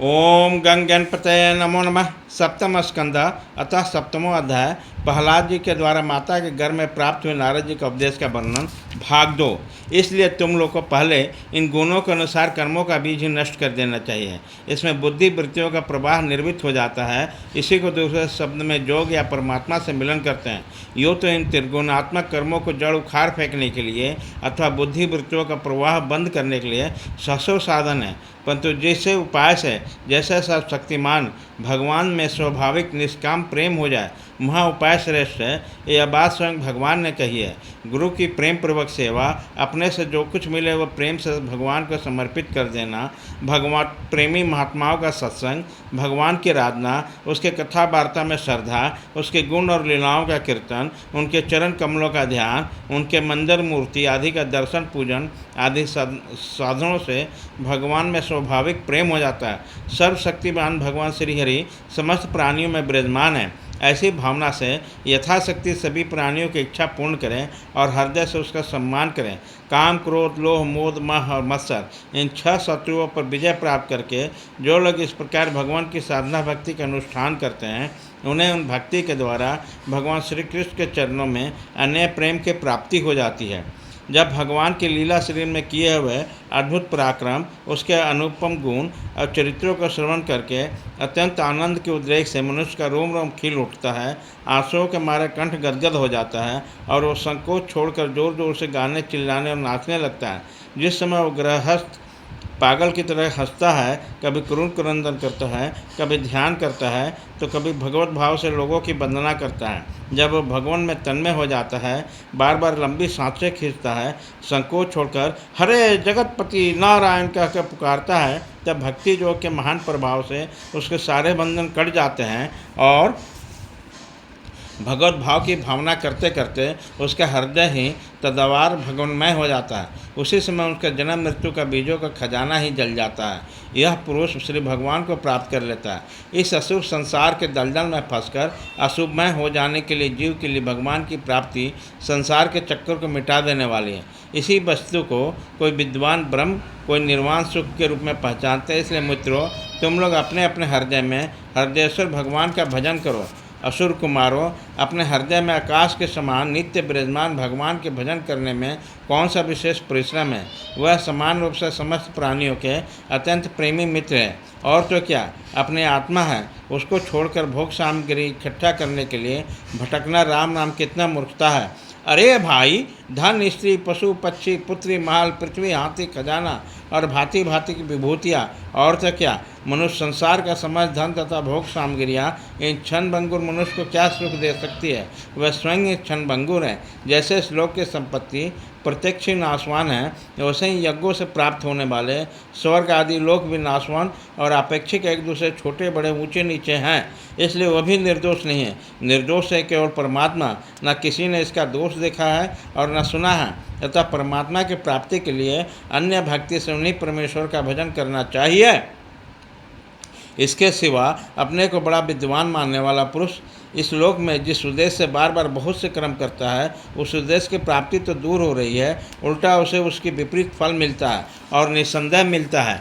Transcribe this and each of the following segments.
ओम गंग गणपतये नमो नमः। सप्तम स्कंद अतः सप्तमो अध्याय। प्रहलाद जी के द्वारा माता के घर में प्राप्त हुए नारद जी के उपदेश का वर्णन भाग 2। इसलिए तुम लोग को पहले इन गुणों के अनुसार कर्मों का बीज ही नष्ट कर देना चाहिए। इसमें बुद्धि वृत्तियों का प्रवाह निर्मित हो जाता है। इसी को दूसरे शब्द में योग या परमात्मा से मिलन करते हैं। यो तो इन त्रिगुणात्मक कर्मों को जड़ उखाड़ फेंकने के लिए अथवा बुद्धि वृत्तियों का प्रवाह बंद करने के लिए ससो साधन है, परंतु जैसे उपाय से जैसे सब शक्तिमान भगवान में स्वाभाविक निष्काम प्रेम हो जाए, वहाँ उपाय श्रेष्ठ है। यह बात स्वयं भगवान ने कही है। गुरु की प्रेम पूर्वक सेवा, अपने से जो कुछ मिले वह प्रेम से भगवान को समर्पित कर देना, भगवान प्रेमी महात्माओं का सत्संग, भगवान की आराधना, उसके कथा वार्ता में श्रद्धा, उसके गुण और लीलाओं का कीर्तन, उनके चरण कमलों का ध्यान, उनके मंदिर मूर्ति आदि का दर्शन पूजन आदि साधनों से भगवान में स्वाभाविक प्रेम हो जाता है। सर्वशक्तिमान भगवान श्री हरि समस्त प्राणियों में विराजमान है। ऐसी भावना से यथाशक्ति सभी प्राणियों की इच्छा पूर्ण करें और हृदय से उसका सम्मान करें। काम, क्रोध, लोभ, मोद, मह और मत्सर, इन 6 शत्रुओं पर विजय प्राप्त करके जो लोग इस प्रकार भगवान की साधना भक्ति का अनुष्ठान करते हैं, उन्हें उन भक्ति के द्वारा भगवान श्री कृष्ण के चरणों में अन्य प्रेम की प्राप्ति हो जाती है। जब भगवान की लीला शरीर में किए हुए अद्भुत पराक्रम, उसके अनुपम गुण और चरित्रों का श्रवण करके अत्यंत आनंद के उद्रेक से मनुष्य का रोम रोम खिल उठता है, आंसुओं के मारे कंठ गदगद हो जाता है और वो संकोच छोड़कर जोर जोर से गाने, चिल्लाने और नाचने लगता है। जिस समय वो गृहस्थ पागल की तरह हंसता है, कभी क्रूर क्रंदन करता है, कभी ध्यान करता है, तो कभी भगवत भाव से लोगों की वंदना करता है। जब वह भगवान में तन्मय हो जाता है, बार बार लंबी सांसें खींचता है, संकोच छोड़कर हरे जगतपति नारायण कहकर पुकारता है, तब भक्ति योग के महान प्रभाव से उसके सारे बंधन कट जाते हैं और भगवत भाव की भावना करते करते उसका हृदय ही तदवार भगवानमय हो जाता है। उसी समय उसका जन्म मृत्यु का बीजों का खजाना ही जल जाता है। यह पुरुष श्री भगवान को प्राप्त कर लेता है। इस अशुभ संसार के दलदल में फंसकर अशुभमय हो जाने के लिए जीव के लिए भगवान की प्राप्ति संसार के चक्कर को मिटा देने वाली है। इसी वस्तु को कोई विद्वान ब्रह्म, कोई निर्वाण सुख के रूप में पहचानते हैं। इसलिए मित्रों, तुम लोग अपने अपने हृदय में हृदयेश्वर भगवान का भजन करो। असुर कुमारों, अपने हृदय में आकाश के समान नित्य विराजमान भगवान के भजन करने में कौन सा विशेष परिश्रम है। वह समान रूप से समस्त प्राणियों के अत्यंत प्रेमी मित्र है। और तो क्या, अपने आत्मा है, उसको छोड़कर भोग सामग्री इकट्ठा करने के लिए भटकना राम नाम कितना मूर्खता है। अरे भाई, धन, स्त्री, पशु, पक्षी, पुत्री, महल, पृथ्वी, हाथी, खजाना और भांति भांति की विभूतियाँ, और तो क्या, मनुष्य संसार का समझ धन तथा भोग सामग्रियाँ इन क्षणभंगुर मनुष्य को क्या सुख दे सकती है। वह स्वयं एक क्षणभंगुर है। जैसे इस लोक की संपत्ति प्रत्यक्ष नाशवान है, वैसे ही यज्ञों से प्राप्त होने वाले स्वर्ग आदि लोक भी नाशवान और अपेक्षिक एक दूसरे छोटे बड़े ऊंचे नीचे हैं। इसलिए वह भी निर्दोष नहीं है। निर्दोष है केवल परमात्मा। न किसी ने इसका दोष देखा है और न सुना है। तथा परमात्मा की प्राप्ति के लिए अन्य भक्ति से उन्हीं परमेश्वर का भजन करना चाहिए। इसके सिवा अपने को बड़ा विद्वान मानने वाला पुरुष इस लोक में जिस उद्देश्य से बार बार बहुत से कर्म करता है, उस उद्देश्य की प्राप्ति तो दूर हो रही है, उल्टा उसे उसकी विपरीत फल मिलता है और निस्संदेह मिलता है।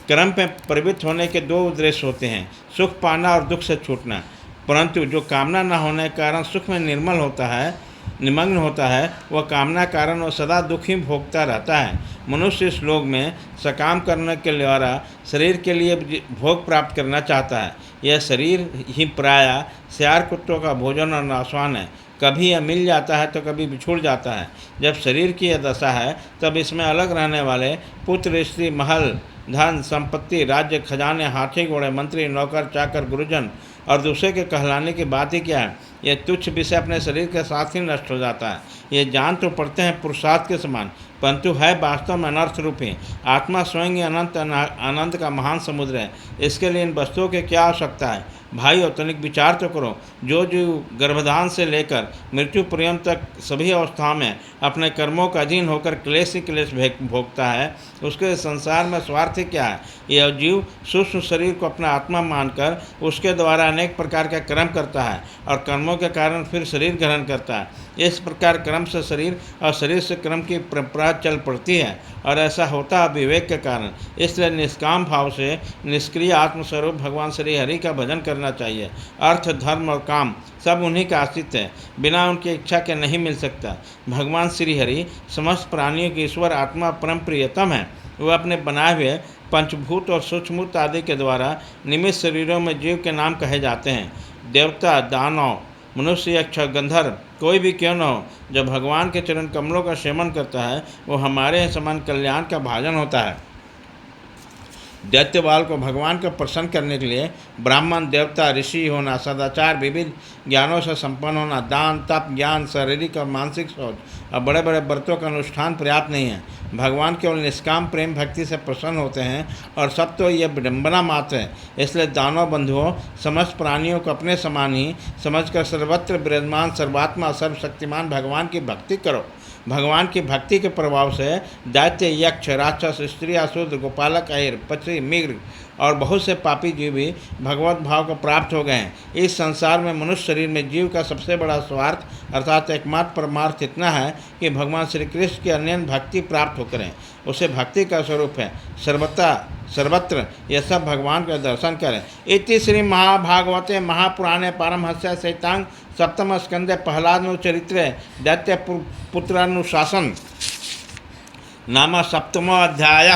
कर्म में प्रवृत्त होने के 2 उद्देश्य होते हैं, सुख पाना और दुख से छूटना। परंतु जो कामना न होने के कारण सुख में निमग्न होता है, वह कामना कारण वह सदा दुख ही भोगता रहता है। मनुष्य इस लोक में सकाम करने के द्वारा शरीर के लिए भोग प्राप्त करना चाहता है। यह शरीर ही प्रायः सियार कुत्तों का भोजन और नाशवान है। कभी यह मिल जाता है तो कभी बिछुड़ जाता है। जब शरीर की यह दशा है, तब इसमें अलग रहने वाले पुत्र, स्त्री, महल, धन, संपत्ति, राज्य, खजाने, हाथी घोड़े, मंत्री, नौकर, चाकर, गुरुजन और दूसरे के कहलाने की बात ही क्या है। यह तुच्छ विषय अपने शरीर के साथ ही नष्ट हो जाता है। ये जान तो पड़ते हैं पुरुषार्थ के समान, परंतु है वास्तव में अनर्थ रूपी। आत्मा स्वयं ही अनंत आनंद का महान समुद्र है। इसके लिए इन वस्तुओं की क्या आवश्यकता है। भाई, तनिक विचार तो करो। जो गर्भधान से लेकर मृत्यु पर्यंत तक सभी अवस्थाओं में अपने कर्मों का अधीन होकर क्लेश ही क्लेश भोगता है, उसके संसार में स्वार्थ क्या है? यह जीव सूक्ष्म शरीर को अपना आत्मा मानकर उसके द्वारा अनेक प्रकार के कर्म करता है और कर्मों के कारण फिर शरीर ग्रहण करता है। इस प्रकार कर्म से शरीर और शरीर से कर्म की परंपरा चल पड़ती है और ऐसा होता है विवेक के कारण। इसलिए निष्काम भाव से निष्क्रिय आत्मस्वरूप भगवान श्री हरि का भजन करना चाहिए। अर्थ, धर्म और काम सब उन्हीं का आश्रित है, बिना उनकी इच्छा के नहीं मिल सकता। भगवान श्री हरि समस्त प्राणियों की ईश्वर आत्मा परम प्रियतम है। वह अपने बनाए हुए पंचभूत और सूक्ष्मभूत आदि के द्वारा निमित्त शरीरों में जीव के नाम कहे जाते हैं। देवता, दानव, मनुष्य, यक्ष, गंधर्व कोई भी क्यों न हो, जब भगवान के चरण कमलों का सेवन करता है वो हमारे समान कल्याण का भाजन होता है। दैत्यबाल को भगवान को प्रसन्न करने के लिए ब्राह्मण, देवता, ऋषि होना, सदाचार, विविध ज्ञानों से संपन्न होना, दान, तप, ज्ञान, शारीरिक और मानसिक सोच और बड़े बड़े व्रतों का अनुष्ठान पर्याप्त नहीं है। भगवान केवल निष्काम प्रेम भक्ति से प्रसन्न होते हैं और सब तो यह विडम्बना मात्र है। इसलिए दानव बंधुओं, समस्त प्राणियों को अपने समान ही समझकर सर्वत्र विराजमान सर्वात्मा सर्वशक्तिमान भगवान की भक्ति करो। भगवान की भक्ति के प्रभाव से दैत्य, यक्ष, राक्षस, स्त्री, असुर, गोपालक, अहिर, पक्षी, मृग और बहुत से पापी जीव भी भगवत भाव को प्राप्त हो गए हैं। इस संसार में मनुष्य शरीर में जीव का सबसे बड़ा स्वार्थ अर्थात एकमात्र परमार्थ इतना है कि भगवान श्री कृष्ण की अन्य भक्ति प्राप्त हो करें। उसे भक्ति का स्वरूप है। सर्वत्र यह सब भगवान का दर्शन करें। इति श्री महाभागवते महापुराणे पारमहंस्यां संहितां सप्तम स्कंदे प्रहलाद चरित्रे दैत्य पुत्रानुशासन नाम सप्तमो अध्याय।